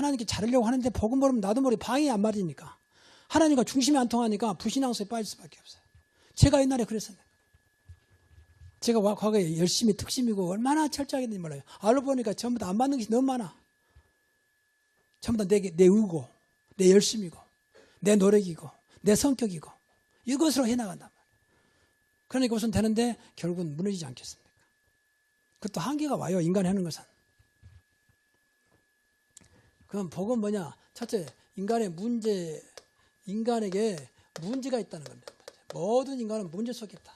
하나님께 잘하려고 하는데 복음 모르면 나도 모르게 방이 안 맞으니까 하나님과 중심이 안 통하니까 불신앙수에 빠질 수밖에 없어요. 제가 옛날에 그랬어요. 제가 과거에 열심히 특심이고 얼마나 철저하게 했는지 몰라요. 알고 보니까 전부 다 안 맞는 것이 너무 많아. 전부 다 내 의고 내 열심이고 내 노력이고 내 성격이고 이것으로 해나간단 말이에요. 그러니까 우선 되는데 결국은 무너지지 않겠습니까? 그것도 한계가 와요. 인간이 하는 것은. 그럼 복은 뭐냐? 첫째, 인간에게 문제가 있다는 겁니다. 모든 인간은 문제 속에 있다.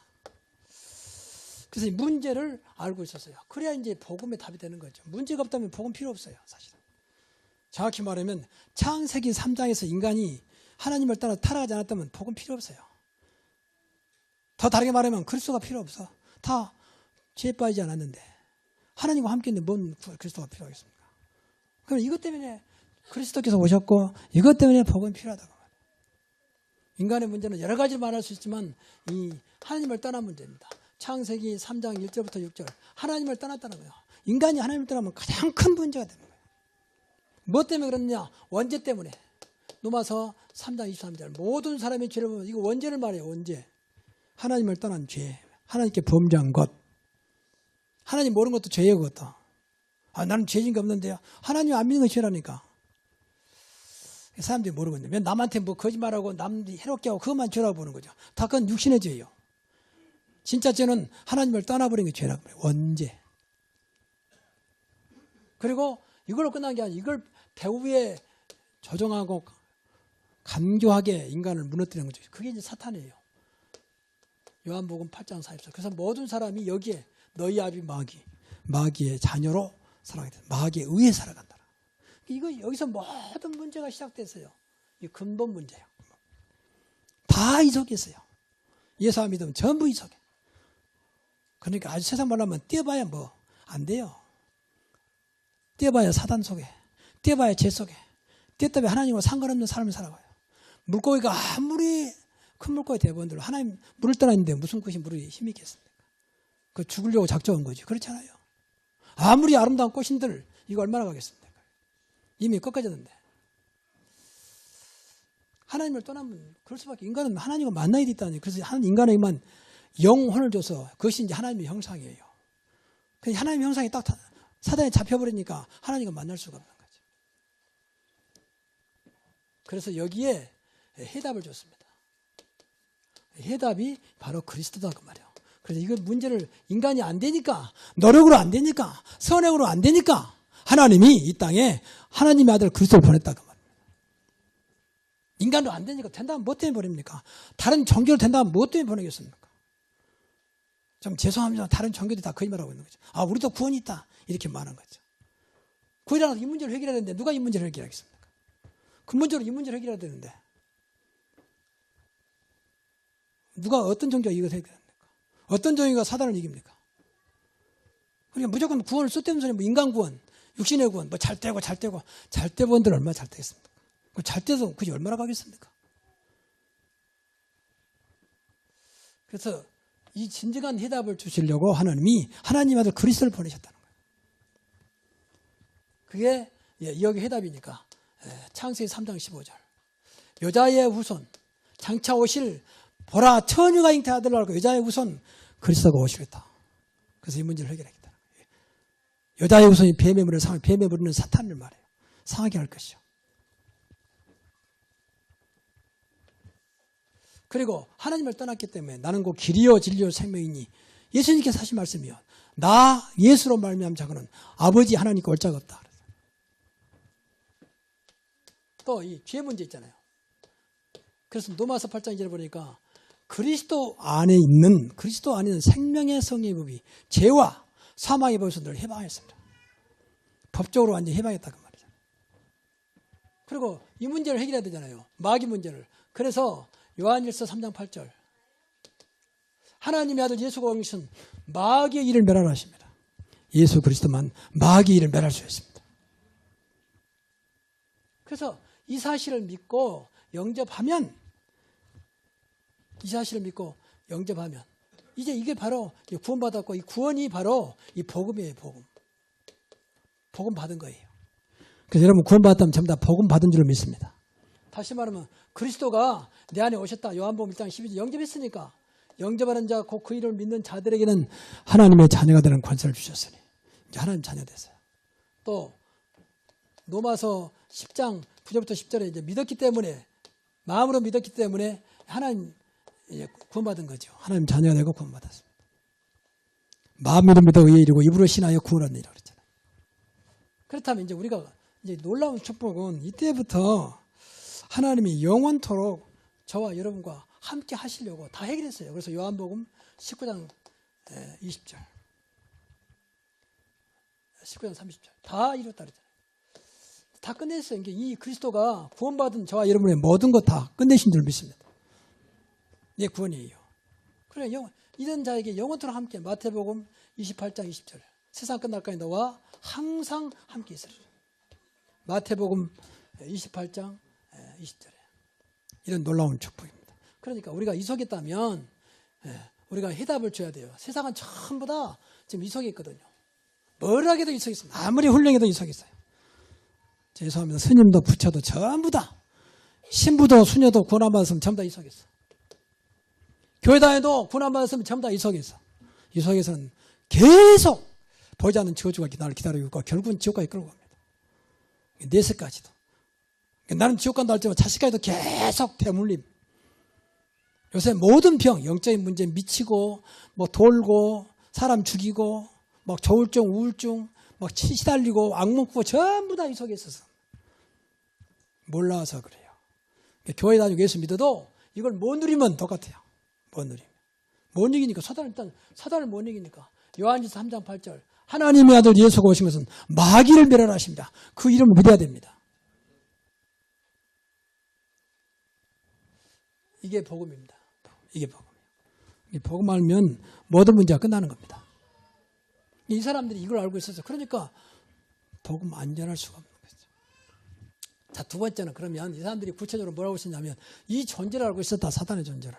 그래서 이 문제를 알고 있었어요. 그래야 이제 복음의 답이 되는 거죠. 문제가 없다면 복음 필요 없어요. 사실은. 정확히 말하면 창세기 3장에서 인간이 하나님을 따라 타락하지 않았다면 복음 필요 없어요. 더 다르게 말하면 그리스도가 필요 없어. 다 죄에 빠지지 않았는데 하나님과 함께 있는데 뭔 그리스도가 필요하겠습니까? 그럼 이것 때문에 그리스도께서 오셨고 이것 때문에 복음이 필요하다고 말해요. 인간의 문제는 여러 가지를 말할 수 있지만 이 하나님을 떠난 문제입니다. 창세기 3장 1절부터 6절 하나님을 떠났다는 거예요. 인간이 하나님을 떠나면 가장 큰 문제가 되는 거예요. 뭐 때문에 그러느냐? 원죄 때문에. 로마서 3장 23절 모든 사람의 죄를 보면 이거 원죄를 말해요. 원죄. 하나님을 떠난 죄. 하나님께 범죄한 것. 하나님 모르는 것도 죄예요. 그것도. 나는 죄진 게 없는데요. 하나님 안 믿는 건 죄라니까. 사람들이 모르거든요. 왜 남한테 뭐 거짓말하고 남들이 해롭게 하고 그것만 죄라고 보는 거죠. 다 그건 육신의 죄예요. 진짜 죄는 하나님을 떠나버린 게 죄라고 그래요. 원죄. 그리고 이걸로 끝난 게 아니라 이걸 배후에 조정하고 간교하게 인간을 무너뜨리는 거죠. 그게 이제 사탄이에요. 요한복음 8장 44. 그래서 모든 사람이 여기에 너희 아비 마귀의 자녀로 살아가게 된다. 마귀에 의해 살아간다. 이거 여기서 모든 문제가 시작됐어요. 이 근본 문제예요. 다 이 속에 있어요. 예수 안 믿으면 전부 이 속에. 그러니까 아주 세상 말로 하면 뛰어봐야 뭐 안 돼요. 뛰어봐야 사단 속에, 뛰어봐야 죄 속에, 뛰었다면 하나님과 상관없는 삶을 살아가요. 물고기가 아무리 큰 물고기 대부분들 하나님 물을 떠나 있는데 무슨 것이 물에 힘이 있겠습니까? 그 죽으려고 작정한 거지. 그렇잖아요. 아무리 아름다운 꽃인들 이거 얼마나 가겠습니까? 이미 꺾어졌는데. 하나님을 떠나면 그럴 수밖에. 인간은 하나님과 만나야 됐다니. 그래서 인간에게만 영혼을 줘서 그것이 이제 하나님의 형상이에요. 그냥 하나님의 형상이 딱 사단에 잡혀버리니까 하나님과 만날 수가 없는 거죠. 그래서 여기에 해답을 줬습니다. 해답이 바로 그리스도다 그 말이에요. 그래서 이거 문제를 인간이 안 되니까, 노력으로 안 되니까, 선행으로 안 되니까 하나님이 이 땅에 하나님의 아들 그리스도를 보냈다 그 말이에요. 인간으로 안 되니까 된다면 뭐 때문에 보냅니까? 다른 종교로 된다면 뭐 때문에 보내겠습니까? 좀 죄송합니다. 다른 종교도 다 거짓말하고 있는 거죠. 우리도 구원이 있다. 이렇게 말하는 거죠. 구원이라는 이 문제를 해결해야 되는데 누가 이 문제를 해결하겠습니까? 근본적으로 이 문제를 해결해야 되는데 누가 어떤 종교가 이것을 해결합니까? 어떤 종교가 사단을 이깁니까? 그러니까 무조건 구원을 쏟대는 소리, 뭐 인간 구원, 육신의 구원, 뭐 잘 떼본들 얼마나 잘 떼겠습니까? 잘 떼서 그게 얼마나 가겠습니까? 그래서 이 진정한 해답을 주시려고 하나님이 하나님 아들 그리스도를 보내셨다는 거예요. 그게 여기 해답이니까 창세기 3장 15절 여자의 후손 장차 오실 보라 처녀가 잉태한 아들을 낳고 여자의 후손 그리스도가 오시겠다. 그래서 이 문제를 해결하겠다. 여자의 후손이 뱀의 물을 상하게, 뱀의 물은 사탄을 말해요. 상하게 할 것이요. 그리고 하나님을 떠났기 때문에 나는 곧 길이요 진리요 생명이니 예수님께서 하신 말씀이요. 나 예수로 말미암은 자고는 아버지 하나님께 올 자가 없다. 또 이 죄 문제 있잖아요. 그래서 로마서 8장 1절에 보니까 그리스도 안에 있는 생명의 성의 법이 죄와 사망의 법에서 늘 해방했습니다. 법적으로 완전히 해방했다 그 말이죠. 그리고 이 문제를 해결해야 되잖아요. 마귀 문제를. 그래서 요한일서 3장 8절 하나님의 아들 예수가 오신 마귀의 일을 멸하라 하십니다. 예수 그리스도만 마귀의 일을 멸할 수 있습니다. 그래서 이 사실을 믿고 영접하면 이제 이게 바로 구원받았고 이 구원이 바로 이 복음이에요. 복음 받은 거예요. 그래서 여러분 구원받았다면 전부 다 복음 받은 줄로 믿습니다. 다시 말하면 그리스도가 내 안에 오셨다. 요한복음 1장 12절 영접했으니까 영접하는 자 곧 그 이름을 믿는 자들에게는 하나님의 자녀가 되는 권세를 주셨으니 이제 하나님 자녀 됐어요. 또 로마서 10장 9절부터 10절에 이제 믿었기 때문에 마음으로 믿었기 때문에 하나님 이제 구원받은 거죠. 하나님 자녀가 되고 구원받았습니다. 마음으로 믿어 의에 이르고 입으로 신하여 구원을 얻느니라 그랬잖아요. 그렇다면 이제 우리가 이제 놀라운 축복은 이때부터 하나님이 영원토록 저와 여러분과 함께 하시려고 다 해결했어요. 그래서 요한복음 19장 20절, 19장 30절 다 이뤘다 그랬잖아요. 다 끝냈어요. 이 그리스도가 구원받은 저와 여러분의 모든 것 다 끝내신 줄 믿습니다. 이게 구원이에요. 그래 이런 자에게 영원토록 함께 마태복음 28장 20절 세상 끝날까지 너와 항상 함께 있으리라. 마태복음 28장 20절에 이런 놀라운 축복입니다. 그러니까 우리가 이속했다면 우리가 해답을 줘야 돼요. 세상은 전부 다 지금 이속에 있거든요. 뭘 하게도 이속에 있습니다. 아무리 훌륭해도 이속에 있어요. 죄송합니다. 스님도 부처도 전부 다 신부도 수녀도 구원받았으면 전부 다 이속에 있어. 교회 다녀도 구원받았으면 전부 다 이속에 있어. 이속에서는 계속 보이지 않는 저주가 나를 기다리고 있고 결국은 지옥까지 끌고 갑니다. 내세까지도. 나는 지옥 간다 할 때만 자식까지도 계속 대물림. 요새 모든 병, 영적인 문제 미치고 뭐 돌고 사람 죽이고 막 조울증, 우울증 막 시달리고 악몽 꾸고 전부 다 이 속에 있어서 몰라서 그래요. 교회 다니고 예수 믿어도 이걸 못 누리면 똑같아요. 못 누리면. 못 이기니까 사단을 못 이기니까 요한일서 3장 8절 하나님의 아들 예수가 오신 것은 마귀를 멸하십니다. 그 이름을 믿어야 됩니다. 이게 복음입니다. 이게 복음이에요. 이 복음 알면 모든 문제가 끝나는 겁니다. 이 사람들이 이걸 알고 있어서 그러니까 복음 안전할 수가 없는 거죠. 자, 두 번째는 그러면 이 사람들이 구체적으로 뭐라고 했냐면 이 존재를 알고 있었다. 사탄의 존재를.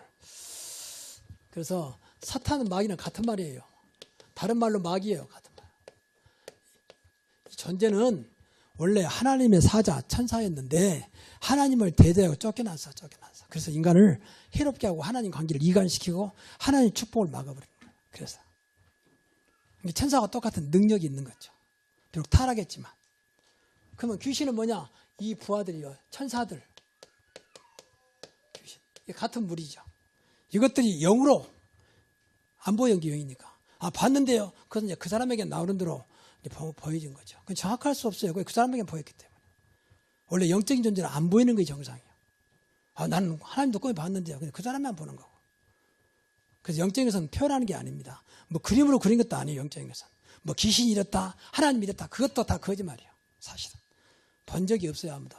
그래서 사탄은 마귀는 같은 말이에요. 다른 말로 마귀예요. 같은 말. 이 존재는 원래 하나님의 사자, 천사였는데 하나님을 대대하고 쫓겨났어. 그래서 인간을 해롭게 하고 하나님 관계를 이간시키고 하나님 축복을 막아버린 거예요. 그래서 천사와 똑같은 능력이 있는 거죠. 비록 타락했지만. 그러면 귀신은 뭐냐? 이 부하들이요. 천사들. 귀신. 같은 무리죠. 이것들이 영으로 안 보이는 게 영이니까. 아, 봤는데요. 그것은 이제 그 사람에게 나오는 대로 이제 보여진 거죠. 그건 정확할 수 없어요. 그 사람에게 보였기 때문에. 원래 영적인 존재는 안 보이는 게 정상이에요. 아, 나는 하나님도 꿈에 봤는데요. 근데 그 사람만 보는 거고. 그래서 영적인 것은 표현하는 게 아닙니다. 뭐 그림으로 그린 것도 아니에요. 영적인 것은. 뭐 귀신이 이렇다, 하나님이 이렇다. 그것도 다 거짓말이에요. 사실은. 본 적이 없어요. 아무도.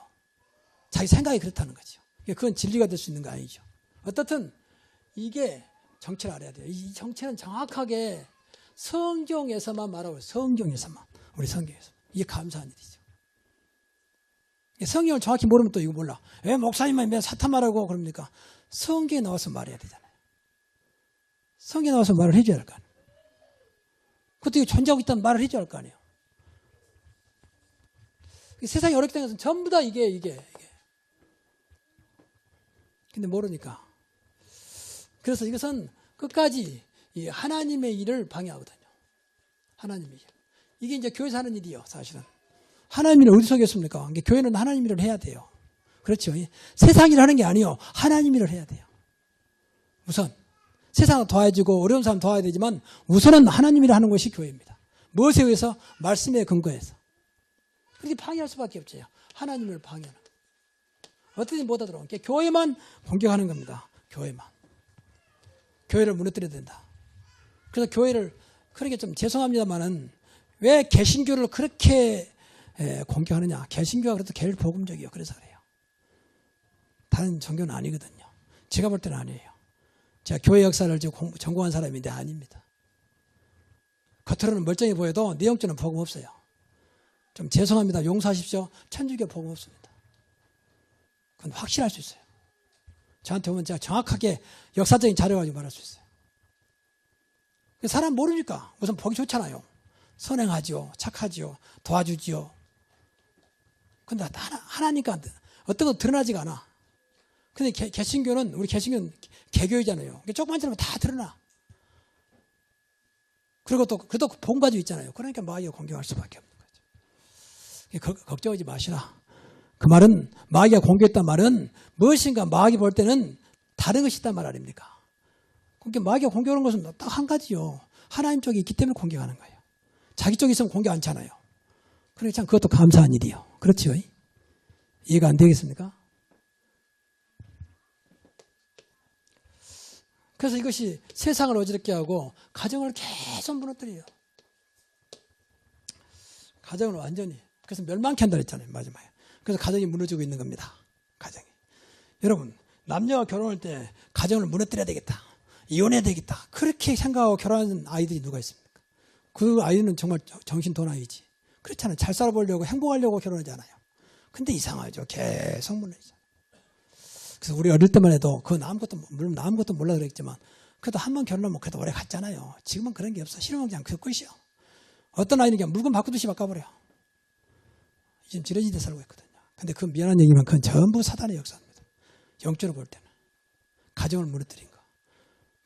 자기 생각이 그렇다는 거죠. 그건 진리가 될 수 있는 거 아니죠. 어떻든 이게 정체를 알아야 돼요. 이 정체는 정확하게 성경에서만 말하고 성경에서만. 우리 성경에서. 이게 감사한 일이죠. 성경을 정확히 모르면 또 이거 몰라. 왜 목사님만 왜 사탄 말하고 그럽니까? 성경에 나와서 말해야 되잖아요. 성경에 나와서 말을 해줘야 할 거 아니에요. 그것도 이거 존재하고 있다는 말을 해줘야 할 거 아니에요. 세상이 어렵게 된 것은 전부 다 이게. 근데 모르니까. 그래서 이것은 끝까지 이 하나님의 일을 방해하거든요. 하나님의 일. 이게 이제 교회에서 하는 일이에요, 사실은. 하나님 일을 어디서 하겠습니까? 교회는 하나님 일을 해야 돼요. 그렇죠. 세상 일을 하는 게 아니에요. 하나님 일을 해야 돼요. 우선. 세상은 도와주고 어려운 사람 도와야 되지만 우선은 하나님 일을 하는 것이 교회입니다. 무엇에 의해서? 말씀에 근거해서. 그렇게 방해할 수밖에 없죠. 하나님을 방해하는. 어떻게든 못 하도록. 교회만 공격하는 겁니다. 교회만. 교회를 무너뜨려야 된다. 그래서 교회를, 그러니까 좀 죄송합니다만은 왜 개신교를 그렇게 공격하느냐. 개신교가 그래도 제일 복음적이에요. 그래서 그래요. 다른 종교는 아니거든요. 제가 볼 때는 아니에요. 제가 교회 역사를 지금 전공한 사람인데 아닙니다. 겉으로는 멀쩡해 보여도 내용적으로는 복음 없어요. 좀 죄송합니다. 용서하십시오. 천주교 복음 없습니다. 그건 확실할 수 있어요. 저한테 오면 제가 정확하게 역사적인 자료 가지고 말할 수 있어요. 사람 모르니까 우선 보기 좋잖아요. 선행하지요. 착하지요. 도와주지요. 근데 하나니까 어떤 건 드러나지가 않아. 근데 개신교는, 우리 개신교는 개교이잖아요. 조그만 사람은 다 드러나. 그리고 또 복음 가지고 있잖아요. 그러니까 마귀가 공격할 수밖에 없는 거죠. 걱정하지 마시라. 그 말은, 마귀가 공격했단 말은 무엇인가 마귀 볼 때는 다른 것이 있단 말 아닙니까? 그러니까 마귀가 공격하는 것은 딱 한 가지요. 하나님 쪽이 있기 때문에 공격하는 거예요. 자기 쪽에 있으면 공격 않잖아요. 그러니까 참 그것도 감사한 일이요. 그렇지요? 이해가 안 되겠습니까? 그래서 이것이 세상을 어지럽게 하고 가정을 계속 무너뜨려요. 가정을 완전히. 그래서 멸망케 한다 그랬잖아요. 마지막에. 그래서 가정이 무너지고 있는 겁니다. 가정이. 여러분, 남녀가 결혼할 때 가정을 무너뜨려야 되겠다. 이혼해야 되겠다. 그렇게 생각하고 결혼하는 아이들이 누가 있습니까? 그 아이는 정말 정신 도나이지. 그렇잖아요. 잘 살아보려고 행복하려고 결혼하지 않아요. 근데 이상하죠. 계속 무너지죠. 그래서 우리 어릴 때만 해도 그건 물론 아무것도 몰라 그랬지만 그래도 한 번 결혼하면 그래도 오래 갔잖아요. 지금은 그런 게 없어. 싫으면 그냥 그 끝이요. 어떤 아이는 그냥 물건 바꾸듯이 바꿔버려. 지금 지레지대 살고 있거든요. 근데 그건 미안한 얘기만 그건 전부 사단의 역사입니다. 영적으로 볼 때는. 가정을 무너뜨린 거.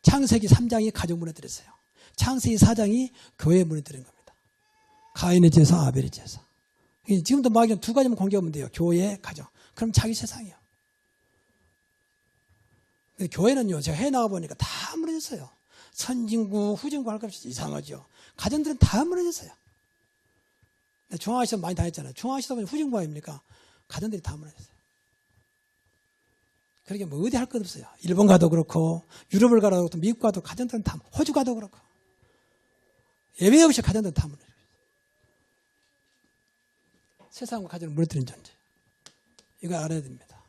창세기 3장이 가정 무너뜨렸어요. 창세기 4장이 교회 무너뜨린 겁니다. 가인의 제사, 아벨의 제사. 지금도 마귀는 두 가지만 공격하면 돼요. 교회, 가정. 그럼 자기 세상이요. 교회는요, 제가 해 나가보니까 다 무너졌어요. 선진구, 후진구 할 것 없이 이상하죠. 가정들은 다 무너졌어요. 중앙아시아 많이 다녔잖아요. 중앙아시아 보면 후진구 아닙니까? 가정들이 다 무너졌어요. 그러게 뭐 어디 할 것 없어요. 일본 가도 그렇고, 유럽을 가도 그렇고, 미국 가도 가정들은 다, 호주 가도 그렇고. 예외 없이 가정들은 다 무너져요. 세상과 가정을 무너뜨린 존재. 이거 알아야 됩니다.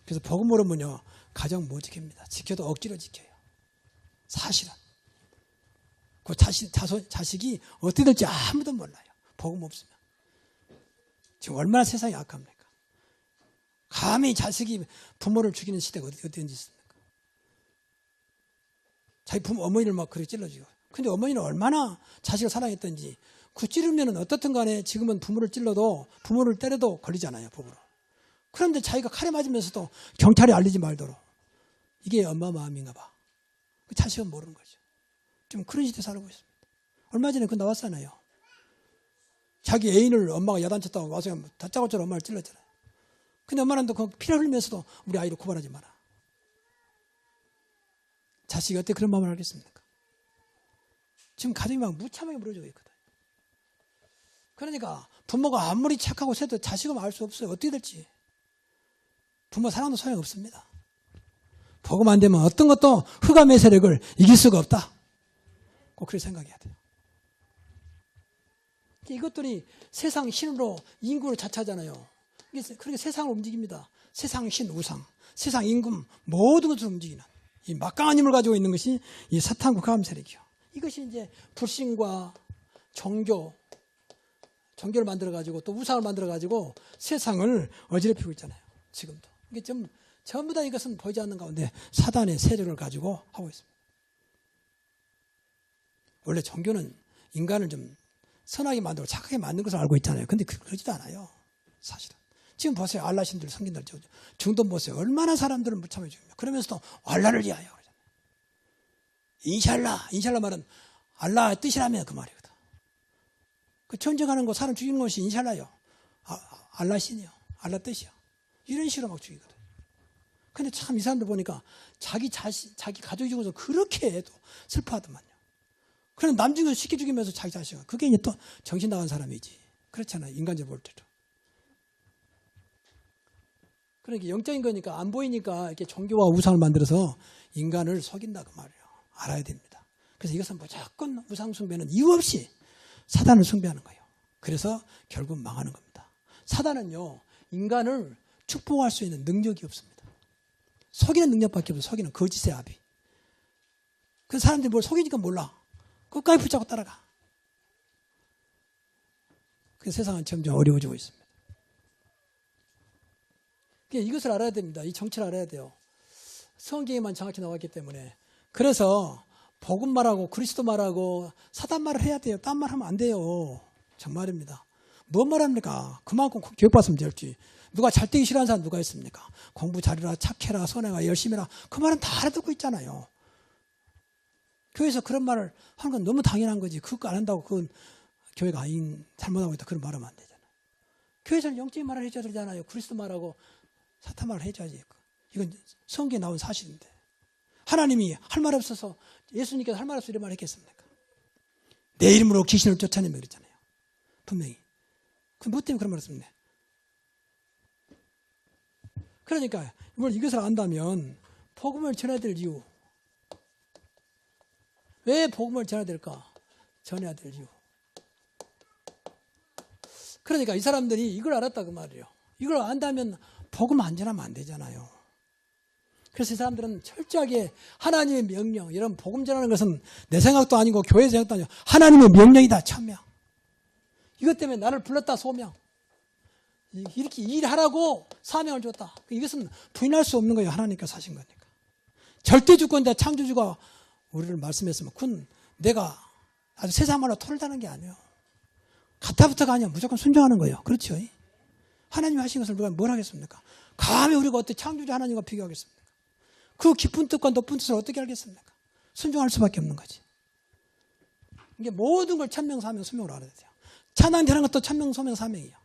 그래서 복음 모르면요, 가정 못 지킵니다. 지켜도 억지로 지켜요. 사실은. 그 자식이 어떻게 될지 아무도 몰라요. 복음 없으면. 지금 얼마나 세상이 악합니까? 감히 자식이 부모를 죽이는 시대가 어디든지 있습니까? 자기 어머니를 막 그렇게 찔러주고. 근데 어머니는 얼마나 자식을 사랑했던지 그 찌르면은 어떻든 간에 지금은 부모를 찔러도 부모를 때려도 걸리잖아요. 법으로. 그런데 자기가 칼에 맞으면서도 경찰에 알리지 말도록. 이게 엄마 마음인가 봐. 자식은 모르는 거죠. 좀 그런 시대에 살고 있습니다. 얼마 전에 그 나왔잖아요. 자기 애인을 엄마가 야단쳤다고 와서 다짜고짜로 엄마를 찔렀잖아요. 근데 엄마는 또 피를 흘리면서도 우리 아이를 고발하지 마라. 자식이 어떻게 그런 마음을 알겠습니까? 지금 가정이 막 무참하게 무너지고 있거든. 그러니까 부모가 아무리 착하고 세도 자식은 알 수 없어요. 어떻게 될지. 부모 사랑도 소용없습니다. 복음 안 되면 어떤 것도 흑암의 세력을 이길 수가 없다. 꼭 그렇게 생각해야 돼요. 이것들이 세상 신으로 인구를 자처하잖아요. 그렇게 세상을 움직입니다. 세상 신, 우상, 세상 임금 모든 것을 움직이는 이 막강한 힘을 가지고 있는 것이 이 사탄과 흑암 세력이요. 이것이 이제 불신과 종교를 만들어가지고 또 우상을 만들어가지고 세상을 어지럽히고 있잖아요. 지금도. 이게 전부 다 이것은 보이지 않는 가운데 사단의 세력을 가지고 하고 있습니다. 원래 종교는 인간을 좀 선하게 만들고 착하게 만든 것을 알고 있잖아요. 근데 그러지도 않아요. 사실은. 지금 보세요. 알라 신들, 성긴들, 중동 보세요. 얼마나 사람들을 무참하게 죽입니다. 그러면서도 알라를 위하여. 인샬라 말은 알라 뜻이라면 그 말이거든. 그 전쟁하는 거, 사람 죽이는 것이 인샬라요. 알라 신이요. 알라 뜻이요. 이런 식으로 막 죽이거든. 근데 참 이 사람들 보니까 자기 가족이 죽어서 그렇게 해도 슬퍼하더만요. 그럼 남 죽여서 쉽게 죽이면서 자기 자식을. 그게 이제 또 정신 나간 사람이지. 그렇잖아요. 인간적으로 볼 때도. 그러니까 영적인 거니까 안 보이니까 이렇게 종교와 우상을 만들어서 인간을 속인다 그 말이에요. 알아야 됩니다. 그래서 이것은 무조건 우상 숭배는 이유 없이 사단을 숭배하는 거예요. 그래서 결국 망하는 겁니다. 사단은요, 인간을 축복할 수 있는 능력이 없습니다. 속이는 능력밖에 없어요. 속이는 거짓의 아비. 그 사람들이 뭘 속이니까 몰라. 끝까지 붙잡고 따라가. 그 세상은 점점 어려워지고 있습니다. 이것을 알아야 됩니다. 이 정체를 알아야 돼요. 성경에만 정확히 나왔기 때문에. 그래서 복음 말하고 그리스도 말하고 사단 말을 해야 돼요. 딴 말 하면 안 돼요. 정말입니다. 뭔 말합니까? 그만큼 교육받으면 될지. 누가 잘 되기 싫어하는 사람 누가 있습니까? 공부 잘해라, 착해라, 선행아, 열심히 해라. 그 말은 다 알아듣고 있잖아요. 교회에서 그런 말을 하는 건 너무 당연한 거지. 그거 안 한다고 그건 교회가 아닌, 잘못하고 있다. 그런 말하면 안 되잖아요. 교회에서는 영적인 말을 해줘야 되잖아요. 그리스도 말하고 사탄 말을 해줘야지. 이건 성경에 나온 사실인데. 하나님이 할 말 없어서, 예수님께서 할 말 없어서 이런 말 했겠습니까? 내 이름으로 귀신을 쫓아내면 그랬잖아요. 분명히. 뭐 때문에 그런 말 했습니까? 그러니까 이것을 안다면 복음을 전해야 될 이유. 왜 복음을 전해야 될까? 전해야 될 이유. 그러니까 이 사람들이 이걸 알았다 그 말이에요. 이걸 안다면 복음 안 전하면 안 되잖아요. 그래서 이 사람들은 철저하게 하나님의 명령, 이런 복음 전하는 것은 내 생각도 아니고 교회 생각도 아니고 하나님의 명령이다, 천명. 이것 때문에 나를 불렀다, 소명. 이렇게 일하라고 사명을 줬다. 이것은 부인할 수 없는 거예요. 하나님께서 하신 거니까. 절대 주권자 창조주가 우리를 말씀했으면 그건 내가 아주 세상 말로 토를 다는 게 아니에요. 가타부터가 아니야. 무조건 순종하는 거예요. 그렇죠? 하나님이 하신 것을 누가 뭘 하겠습니까? 감히 우리가 어떻게 창조주 하나님과 비교하겠습니까? 그 깊은 뜻과 높은 뜻을 어떻게 알겠습니까? 순종할 수밖에 없는 거지. 이게 모든 걸 천명, 사명, 소명으로 알아야 돼요. 찬양되는 것도 천명, 소명, 사명이에요.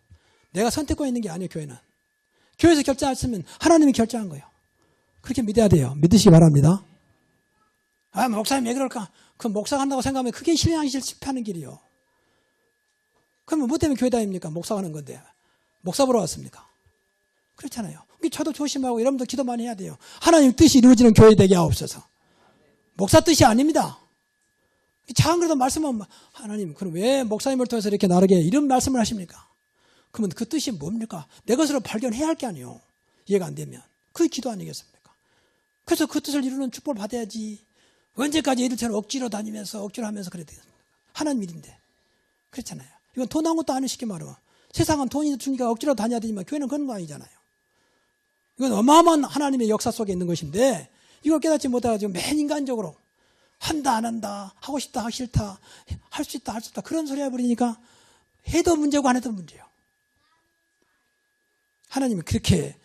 내가 선택권 있는 게 아니에요, 교회는. 교회에서 결정했으면 하나님이 결정한 거예요. 그렇게 믿어야 돼요. 믿으시기 바랍니다. 아, 목사님 왜 그럴까? 그 목사가 한다고 생각하면 그게 신앙이 실패하는 길이요. 그러면 뭐 때문에 교회 다닙니까? 목사가 하는 건데. 목사 보러 왔습니까? 그렇잖아요. 저도 조심하고 여러분도 기도 많이 해야 돼요. 하나님 뜻이 이루어지는 교회 되게 하옵소서. 목사 뜻이 아닙니다. 작은 그래도 말씀은 하나님 그럼 왜 목사님을 통해서 이렇게 나르게 이런 말씀을 하십니까? 그러면 그 뜻이 뭡니까? 내 것으로 발견해야 할 게 아니에요. 이해가 안 되면. 그게 기도 아니겠습니까? 그래서 그 뜻을 이루는 축복을 받아야지. 언제까지 애들처럼 억지로 다니면서 억지로 하면서 그래야 되겠습니까? 하나님 일인데. 그렇잖아요. 이건 돈 한 것도 아니고 쉽게 말하면. 세상은 돈이 주니까 억지로 다녀야 되지만 교회는 그런 거 아니잖아요. 이건 어마어마한 하나님의 역사 속에 있는 것인데 이걸 깨닫지 못해가지고 맨 인간적으로 한다 안 한다 하고 싶다 하기 싫다 할 수 있다 할 수 없다 그런 소리 해버리니까 해도 문제고 안 해도 문제예요. 하나님이 그렇게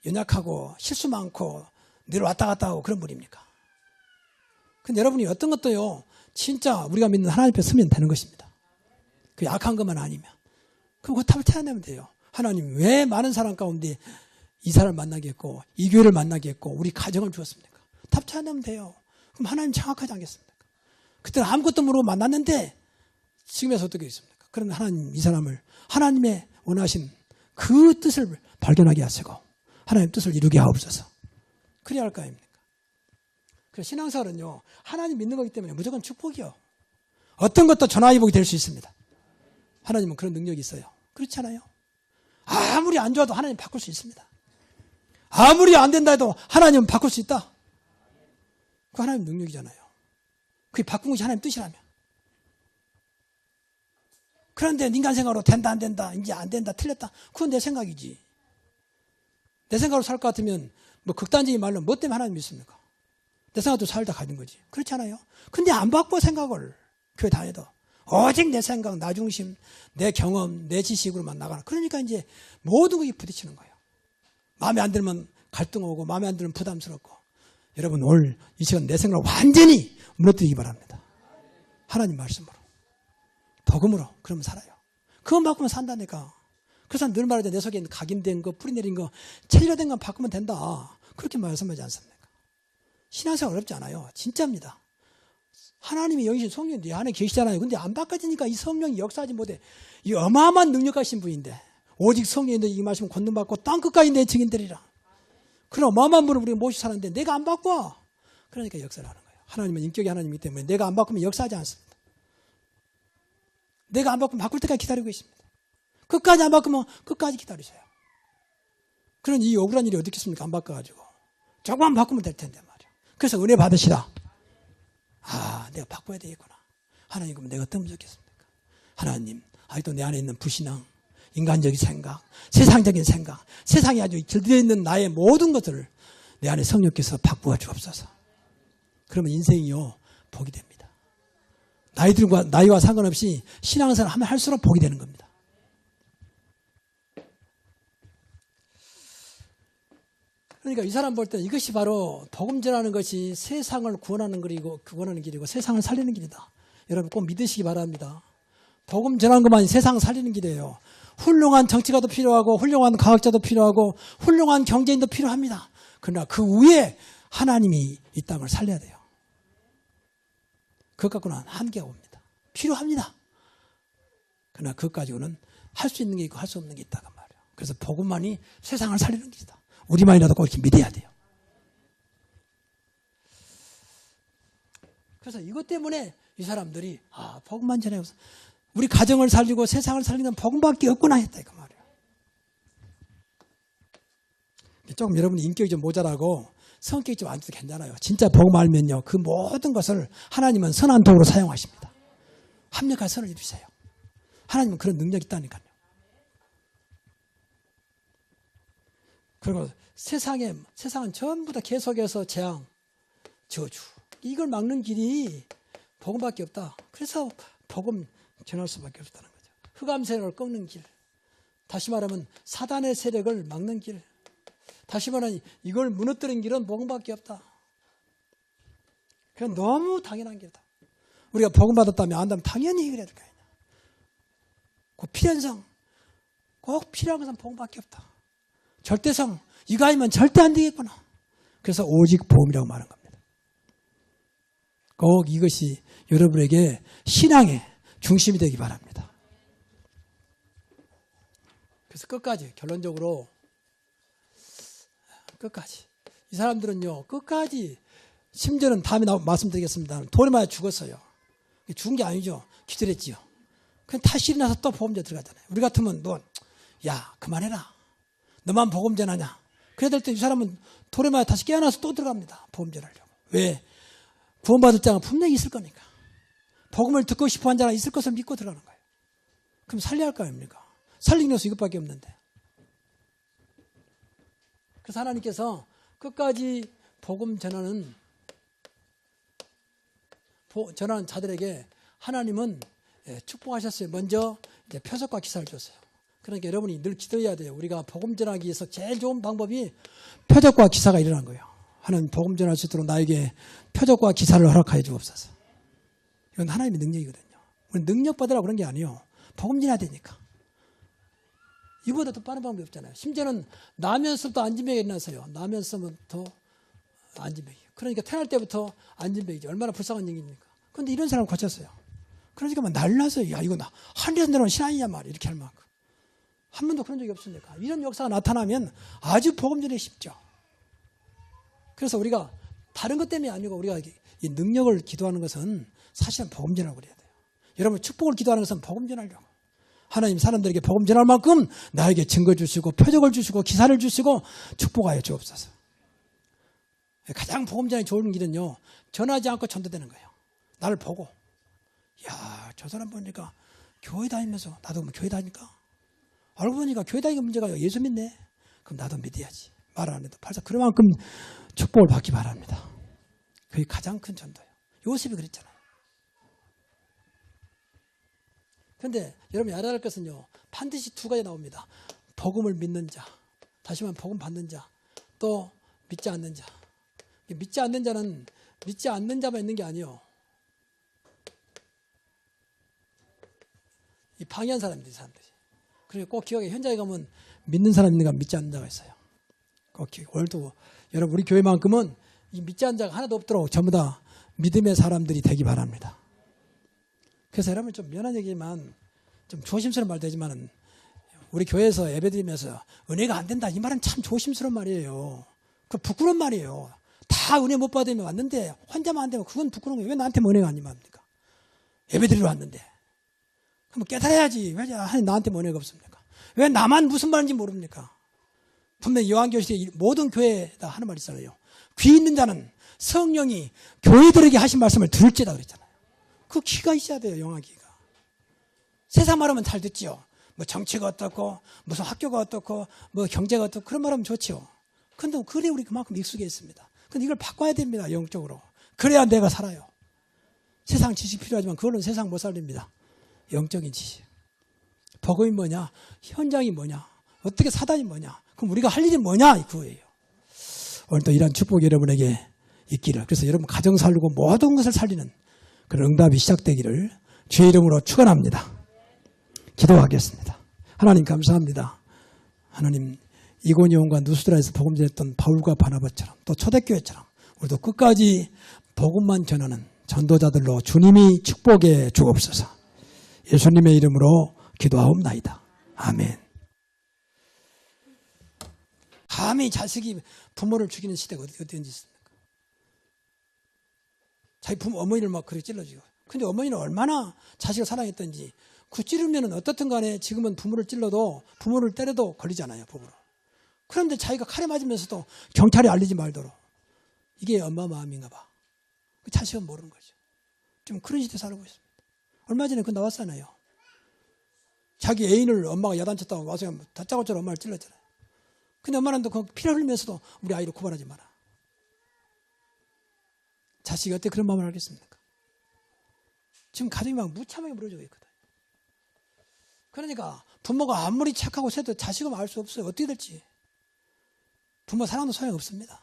연약하고 실수 많고 늘 왔다 갔다 하고 그런 분입니까? 근데 여러분이 어떤 것도요 진짜 우리가 믿는 하나님 앞에 서면 되는 것입니다. 그 약한 것만 아니면 그럼 그 답을 찾아내면 돼요. 하나님 왜 많은 사람 가운데 이 사람을 만나게 했고 이 교회를 만나게 했고 우리 가정을 주었습니까? 답 찾아내면 돼요. 그럼 하나님 정확하지 않겠습니까? 그때는 아무것도 모르고 만났는데 지금에서 어떻게 있습니까? 그러면 하나님 이 사람을 하나님의 원하신 그 뜻을 발견하게 하시고 하나님 뜻을 이루게 하옵소서. 그래야 할 거 아닙니까? 그래서 신앙생활은요 하나님 믿는 거기 때문에 무조건 축복이요. 어떤 것도 전화위복이 될 수 있습니다. 하나님은 그런 능력이 있어요. 그렇잖아요. 아무리 안 좋아도 하나님 바꿀 수 있습니다. 아무리 안 된다 해도 하나님은 바꿀 수 있다. 그 하나님 능력이잖아요. 그게 바꾼 것이 하나님 뜻이라면. 그런데 인간 생각으로 된다 안 된다 이제 안 된다 틀렸다 그건 내 생각이지. 내 생각으로 살 것 같으면 뭐 극단적인 말로 뭐 때문에 하나님 믿습니까? 내 생각도 살다 가는 거지. 그렇잖아요. 근데 안 바꿔 생각을 교회 다녀도 오직 내 생각, 나 중심, 내 경험, 내 지식으로만 나가는. 그러니까 이제 모든 것이 부딪히는 거예요. 마음에 안 들면 갈등 오고 마음에 안 들면 부담스럽고. 여러분 오늘 이 시간 내 생각을 완전히 무너뜨리기 바랍니다. 하나님 말씀으로. 복음으로. 그러면 살아요. 그건 바꾸면 산다니까. 그래서 늘 말하죠. 내 속에 있는 각인된 거, 뿌리내린 거, 체질화된 건 바꾸면 된다. 그렇게 말씀하지 않습니까? 신앙생활 어렵지 않아요. 진짜입니다. 하나님의 영이신 성령이 네 안에 계시잖아요. 근데 안 바꿔지니까 이 성령이 역사하지 못해. 이 어마어마한 능력하신 분인데 오직 성령이 너희 임하시면 권능받고 땅끝까지 내 증인되리라. 그런 어마어마한 분을 우리가 모시고 사는데 내가 안 바꿔. 그러니까 역사를 하는 거예요. 하나님은 인격이 하나님이기 때문에 내가 안 바꾸면 역사하지 않습니다. 내가 안 바꾸면 바꿀 때까지 기다리고 있습니다. 끝까지 안 바꾸면 끝까지 기다리세요. 그런 이 억울한 일이 어디 있겠습니까? 안 바꿔가지고. 조금만 바꾸면 될 텐데 말이야. 그래서 은혜 받으시라. 아, 내가 바꿔야 되겠구나. 하나님, 그러면 내가 어떤 부족했습니까? 하나님, 아직도 내 안에 있는 부신앙, 인간적인 생각, 세상적인 생각, 세상에 아주 길들여 있는 나의 모든 것들을 내 안에 성령께서 바꾸어 주옵소서. 그러면 인생이요, 복이 됩니다. 나이와 상관없이 신앙생활 하면 할수록 복이 되는 겁니다. 그러니까 이 사람 볼 때 이것이 바로 복음 전하는 것이 세상을 구원하는 길이고 세상을 살리는 길이다. 여러분 꼭 믿으시기 바랍니다. 복음 전하는 것만이 세상을 살리는 길이에요. 훌륭한 정치가도 필요하고 훌륭한 과학자도 필요하고 훌륭한 경제인도 필요합니다. 그러나 그 위에 하나님이 이 땅을 살려야 돼요. 그것 갖고는 한계가 옵니다. 필요합니다. 그러나 그것 가지고는 할 수 있는 게 있고 할 수 없는 게 있다고 말이에요. 그래서 복음만이 세상을 살리는 길이다. 우리만이라도 꼭 이렇게 믿어야 돼요. 그래서 이것 때문에 이 사람들이 복음만 전해서 우리 가정을 살리고 세상을 살리는 복음밖에 없구나 했다 이거 말이에요. 조금 여러분 인격이 좀 모자라고 성격이 좀 안 좋아도 괜찮아요. 진짜 복음 알면요. 그 모든 것을 하나님은 선한 도구로 사용하십니다. 합력한 선을 이루세요. 하나님은 그런 능력이 있다니까요. 그리고 세상은 전부 다 계속해서 재앙, 저주. 이걸 막는 길이 복음밖에 없다. 그래서 복음 전할 수밖에 없다는 거죠. 흑암 세력을 꺾는 길. 다시 말하면 사단의 세력을 막는 길. 다시 말하면 이걸 무너뜨리는 길은 복음밖에 없다. 그건 너무 당연한 길이다. 우리가 복음 받았다면 안다면 당연히 해결해야 될 거 아니냐. 그 필연성, 꼭 필요한 것은 복음밖에 없다. 절대성, 이거 아니면 절대 안 되겠구나. 그래서 오직 복음이라고 말한 겁니다. 꼭 이것이 여러분에게 신앙의 중심이 되기 바랍니다. 그래서 끝까지 결론적으로 끝까지 이 사람들은요 끝까지 심지어는 다음에 말씀드리겠습니다. 돌에 맞아 죽었어요. 죽은 게 아니죠. 기절했지요. 그냥 다시 일어나서 또 복음전 들어가잖아요. 우리 같으면 야 그만해라. 너만 복음 전하냐. 그래야 될 때 이 사람은 돌에 맞아 다시 깨어나서 또 들어갑니다. 복음 전하려고. 왜? 구원받을 자가 분명히 있을 거니까. 복음을 듣고 싶어 한 자가 있을 것을 믿고 들어가는 거예요. 그럼 살려야 할 거 아닙니까? 살리는 것은 이것밖에 없는데. 그래서 하나님께서 끝까지 복음 전하는 자들에게 하나님은 축복하셨어요. 먼저 이제 표적과 기사를 줬어요. 그러니까 여러분이 늘 기도해야 돼요. 우리가 복음 전하기 위해서 제일 좋은 방법이 표적과 기사가 일어난 거예요. 하나님 복음 전할 수 있도록 나에게 표적과 기사를 허락하여 주옵소서. 이건 하나님의 능력이거든요. 우리 능력 받으라고 그런 게 아니에요. 복음 전해야 되니까. 이보다 더 빠른 방법이 없잖아요. 심지어는 나면서부터 안진병이 일어나서요. 나면서부터 안진병이. 그러니까 태어날 때부터 안진병이죠. 얼마나 불쌍한 얘기입니까? 그런데 이런 사람을 고쳤어요. 그러니까 막 날라서 야 이거 하늘에서 내려온 신앙이냐 말이야. 이렇게 할 만큼. 한 번도 그런 적이 없으니까. 이런 역사가 나타나면 아주 복음 전하기 쉽죠. 그래서 우리가 다른 것 때문이 아니고 우리가 이 능력을 기도하는 것은 사실은 복음 전하려고 그래야 돼요. 여러분 축복을 기도하는 것은 복음 전하려고. 하나님 사람들에게 복음 전할 만큼 나에게 증거 주시고 표적을 주시고 기사를 주시고 축복하여 주옵소서. 가장 복음 전하기 좋은 길은요. 전하지 않고 전도되는 거예요. 나를 보고 야, 저 사람 보니까 교회 다니면서 나도 교회 다니까 알고 보니까 교회 다니는 문제가 예수 믿네. 그럼 나도 믿어야지. 말 안 해도 팔자 그만큼 축복을 받기 바랍니다. 그게 가장 큰 전도예요. 요셉이 그랬잖아요. 그런데 여러분이 알아야 할 것은요. 반드시 두 가지 나옵니다. 복음을 믿는 자, 다시 말하면 복음 받는 자, 또 믿지 않는 자. 믿지 않는 자는 믿지 않는 자만 있는 게 아니에요. 이 방해한 사람들이 사람들이. 그리고 꼭 기억해 현장에 가면 믿는 사람 있는가 믿지 않는 자가 있어요. 꼭 기억해. 오늘도 여러분 우리 교회만큼은 이 믿지 않는 자가 하나도 없도록 전부 다 믿음의 사람들이 되기 바랍니다. 그래서 여러분 좀 미안한 얘기지만 좀 조심스러운 말도 되지만 우리 교회에서 예배드리면서 은혜가 안 된다 이 말은 참 조심스러운 말이에요. 그 부끄러운 말이에요. 다 은혜 못 받으면 왔는데 혼자만 안 되면 그건 부끄러운 거예요. 왜 나한테만 은혜가 안 임합니까? 예배드리러 왔는데. 그럼 깨달아야지. 왜 하나님 나한테만 은혜가 없습니까? 왜 나만 무슨 말인지 모릅니까? 분명히 요한계시록에 모든 교회에다 하는 말이 있잖아요. 귀 있는 자는 성령이 교회들에게 하신 말씀을 들을지다 그랬잖아요. 그 귀가 있어야 돼요. 영화 귀가. 세상 말하면 잘 듣지요. 뭐 정치가 어떻고 무슨 학교가 어떻고 뭐 경제가 어떻고 그런 말하면 좋지요. 근데 그래 우리 그만큼 익숙해 있습니다. 근데 이걸 바꿔야 됩니다. 영적으로. 그래야 내가 살아요. 세상 지식 필요하지만 그걸로는 세상 못 살립니다. 영적인 지식. 복음이 뭐냐? 현장이 뭐냐? 어떻게 사단이 뭐냐? 그럼 우리가 할 일이 뭐냐? 그거예요. 오늘도 이러한 축복이 여러분에게 있기를, 그래서 여러분 가정 살리고 모든 것을 살리는 그런 응답이 시작되기를 주의 이름으로 축원합니다. 기도하겠습니다. 하나님 감사합니다. 하나님 이고니온과 누스드라에서 복음 전했던 바울과 바나바처럼 또 초대교회처럼 우리도 끝까지 복음만 전하는 전도자들로 주님이 축복해 주옵소서. 예수님의 이름으로 기도하옵나이다. 아멘. 감히 자식이 부모를 죽이는 시대가 어디든지 있습니까? 자기 부모 어머니를 막 그렇게 찔러주고. 근데 어머니는 얼마나 자식을 사랑했던지 그 찌르면 어떻든 간에 지금은 부모를 찔러도 부모를 때려도 걸리잖아요. 법으로. 그런데 자기가 칼에 맞으면서도 경찰에 알리지 말도록. 이게 엄마 마음인가 봐. 자식은 모르는 거죠. 좀 그런 시대에 살고 있습니다. 얼마 전에 그 나왔잖아요. 자기 애인을 엄마가 야단쳤다고 와서 다짜고짜로 엄마를 찔렀잖아요. 근데 엄마는 또 피를 흘리면서도 우리 아이를 고발하지 마라. 자식이 어떻게 그런 마음을 알겠습니까? 지금 가정이 막 무참하게 무너지고 있거든. 그러니까 부모가 아무리 착하고 세도 자식은 알 수 없어요. 어떻게 될지. 부모 사랑도 소용없습니다.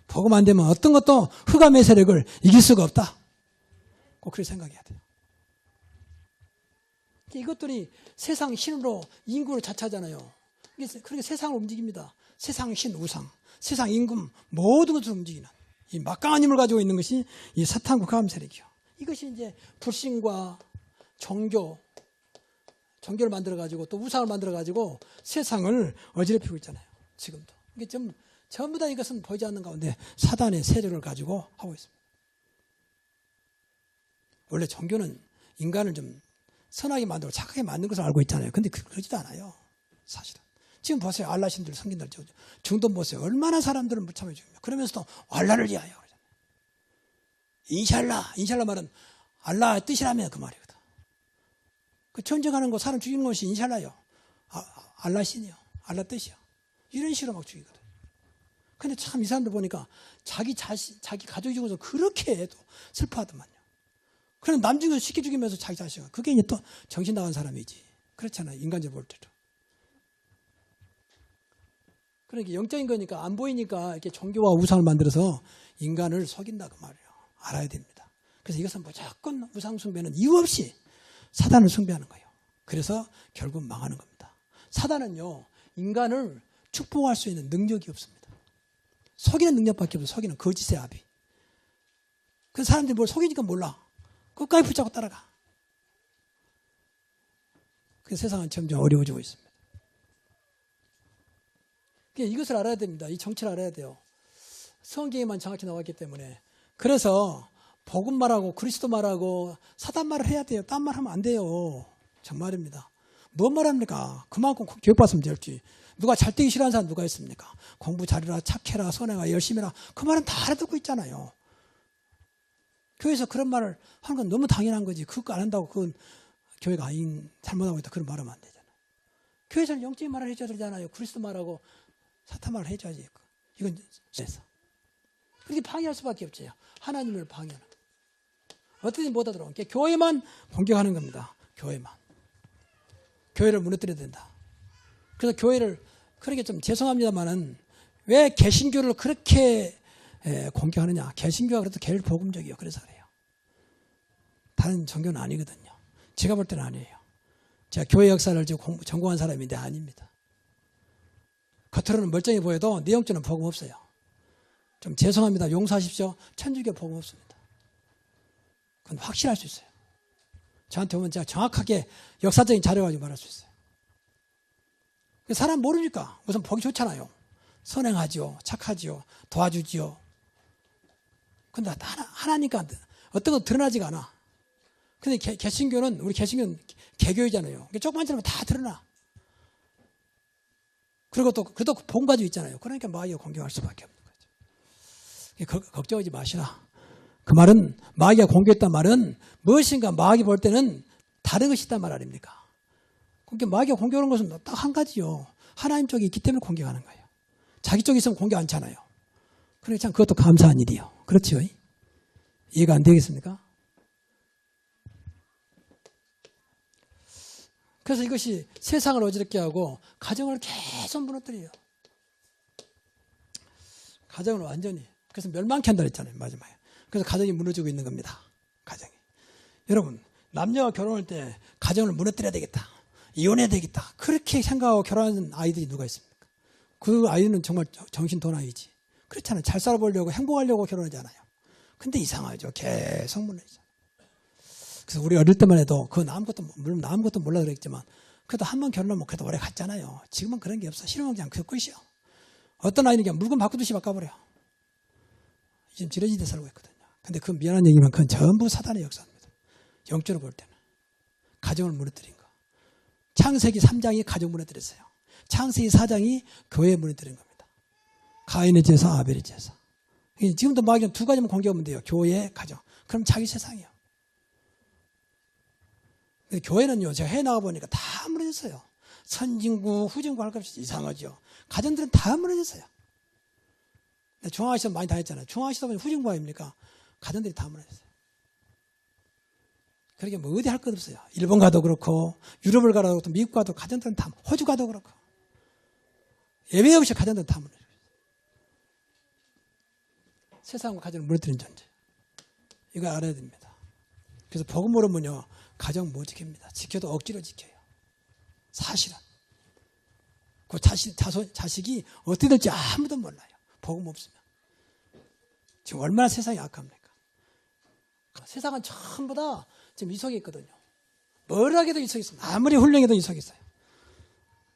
복음 안 되면 어떤 것도 흑암의 세력을 이길 수가 없다. 꼭 그렇게 생각해야 돼요. 이것들이 세상 신으로 인구를 자처하잖아요. 그렇게 세상을 움직입니다. 세상 신, 우상, 세상 임금 모든 것을 움직이는 이 막강한 힘을 가지고 있는 것이 이 사탄과 흑암 세력이요. 이것이 이제 불신과 종교를 만들어가지고 또 우상을 만들어가지고 세상을 어지럽히고 있잖아요. 지금도. 이게 전부 다 이것은 보이지 않는 가운데 사단의 세력을 가지고 하고 있습니다. 원래 종교는 인간을 좀 선하게 만들고 착하게 만든 것을 알고 있잖아요. 근데 그러지도 않아요. 사실은. 지금 보세요. 알라 신들, 성긴들, 중동 보세요. 얼마나 사람들을 무참하게 죽입니다. 그러면서도 알라를 위하여. 인샬라 말은 알라의 뜻이라면 그 말이거든. 그 전쟁하는 거, 사람 죽이는 것이 인샬라요. 알라 신이요. 알라 뜻이요. 이런 식으로 막 죽이거든. 근데 참 이 사람들 보니까 자기 가족이 죽어서 그렇게 해도 슬퍼하더만요. 그럼 남 죽여서 쉽게 죽이면서 자기 자식을. 그게 이제 또 정신 나간 사람이지. 그렇잖아요. 인간적으로 볼 때도. 그러니까 영적인 거니까 안 보이니까 이렇게 종교와 우상을 만들어서 인간을 속인다 그 말이에요. 알아야 됩니다. 그래서 이것은 무조건 우상 숭배는 이유 없이 사단을 숭배하는 거예요. 그래서 결국 망하는 겁니다. 사단은요, 인간을 축복할 수 있는 능력이 없습니다. 속이는 능력밖에 없어요. 속이는 거짓의 아비. 그 사람들이 뭘 속이니까 몰라. 끝까지 붙잡고 따라가. 그 세상은 점점 어려워지고 있습니다. 이것을 알아야 됩니다. 이 정체를 알아야 돼요. 성경에만 정확히 나왔기 때문에. 그래서 복음 말하고 그리스도 말하고 사단 말을 해야 돼요. 딴 말 하면 안 돼요. 정말입니다. 뭔 말합니까? 그만큼 교육받으면 될지. 누가 잘 되기 싫어하는 사람 누가 있습니까? 공부 잘해라, 착해라, 선행아, 열심히 해라. 그 말은 다 알아듣고 있잖아요. 교회에서 그런 말을 하는 건 너무 당연한 거지. 그거 안 한다고 그건 교회가 아닌 잘못하고 있다. 그런 말하면 안 되잖아요. 교회에서는 영적인 말을 해줘야 되잖아요. 그리스도 말하고 사탄 말을 해줘야지. 이건 그래서 그렇게 방해할 수밖에 없죠. 하나님을 방해하는. 어떻게든 못 하도록. 교회만 공격하는 겁니다. 교회만. 교회를 무너뜨려야 된다. 그래서 교회를 그렇게 좀 죄송합니다만은 왜 개신교를 그렇게 공격하느냐. 개신교가 그래도 제일 복음적이에요. 그래서 그래요. 다른 종교는 아니거든요. 제가 볼 때는 아니에요. 제가 교회 역사를 전공한 사람인데 아닙니다. 겉으로는 멀쩡해 보여도 내용적으로는 복음 없어요. 좀 죄송합니다. 용서하십시오. 천주교 복음 없습니다. 그건 확실할 수 있어요. 저한테 오면 제가 정확하게 역사적인 자료 가지고 말할 수 있어요. 사람 모르니까 우선 보기 좋잖아요. 선행하지요. 착하지요. 도와주지요. 근데 하나니까 어떤 건 드러나지가 않아. 근데 개신교는, 우리 개신교는 개교이잖아요. 조그만 사람은 다 드러나. 그리고 또, 그래도 본 가지고 있잖아요. 그러니까 마귀가 공격할 수밖에 없는 거죠. 걱정하지 마시라. 그 말은, 마귀가 공격했단 말은 무엇인가 마귀 볼 때는 다른 것이 있단 말 아닙니까? 그러니까 마귀가 공격하는 것은 딱 한 가지요. 하나님 쪽이 있기 때문에 공격하는 거예요. 자기 쪽에 있으면 공격 않잖아요. 그러니까 참 그것도 감사한 일이요. 그렇죠? 이해가 안 되겠습니까? 그래서 이것이 세상을 어지럽게 하고 가정을 계속 무너뜨려요. 가정을 완전히. 그래서 멸망케 한다 그랬잖아요. 마지막에. 그래서 가정이 무너지고 있는 겁니다. 가정이. 여러분, 남녀가 결혼할 때 가정을 무너뜨려야 되겠다. 이혼해야 되겠다. 그렇게 생각하고 결혼하는 아이들이 누가 있습니까? 그 아이는 정말 정신 도나이지. 그렇잖아요. 잘 살아보려고 행복하려고 결혼하지 않아요. 근데 이상하죠. 계속 무너지죠. 그래서 우리 어릴 때만 해도 그건 물론 아무것도 몰라 그랬지만 그래도 한 번 결혼하면 그래도 오래 갔잖아요. 지금은 그런 게 없어. 싫으면 그냥 그 끝이요. 어떤 아이는 그냥 물건 바꾸듯이 바꿔버려. 지금 지러지게 살고 있거든요. 근데 그 미안한 얘기만 그건 전부 사단의 역사입니다. 영적으로 볼 때는. 가정을 무너뜨린 거. 창세기 3장이 가정 무너뜨렸어요. 창세기 4장이 교회 무너뜨린 겁니다. 가인의 제사, 아벨의 제사. 지금도 마귀는 두 가지만 공격하면 돼요. 교회, 가정. 그럼 자기 세상이에요. 근데 교회는요, 제가 해 나가보니까 다 무너졌어요. 선진구, 후진구 할 것 없이 이상하죠. 가정들은 다 무너졌어요. 중앙아시아 많이 다녔잖아요. 중앙아시아 보면 후진구 아닙니까? 가정들이 다 무너졌어요. 그러게 뭐 어디 할 것 없어요. 일본 가도 그렇고, 유럽을 가도 그렇고, 미국 가도 가정들은 다, 호주 가도 그렇고. 예외 없이 가정들은 다 무너져요. 세상과 가정을 무너뜨린 존재. 이거 알아야 됩니다. 그래서 복음 모르면요, 가정 못 지킵니다. 지켜도 억지로 지켜요. 사실은. 그 자식이 어떻게 될지 아무도 몰라요. 복음 없으면. 지금 얼마나 세상이 악합니까? 세상은 전부 다 지금 이속에 있거든요. 뭘 하게도 이속에 있어요. 아무리 훌륭해도 이속에 있어요.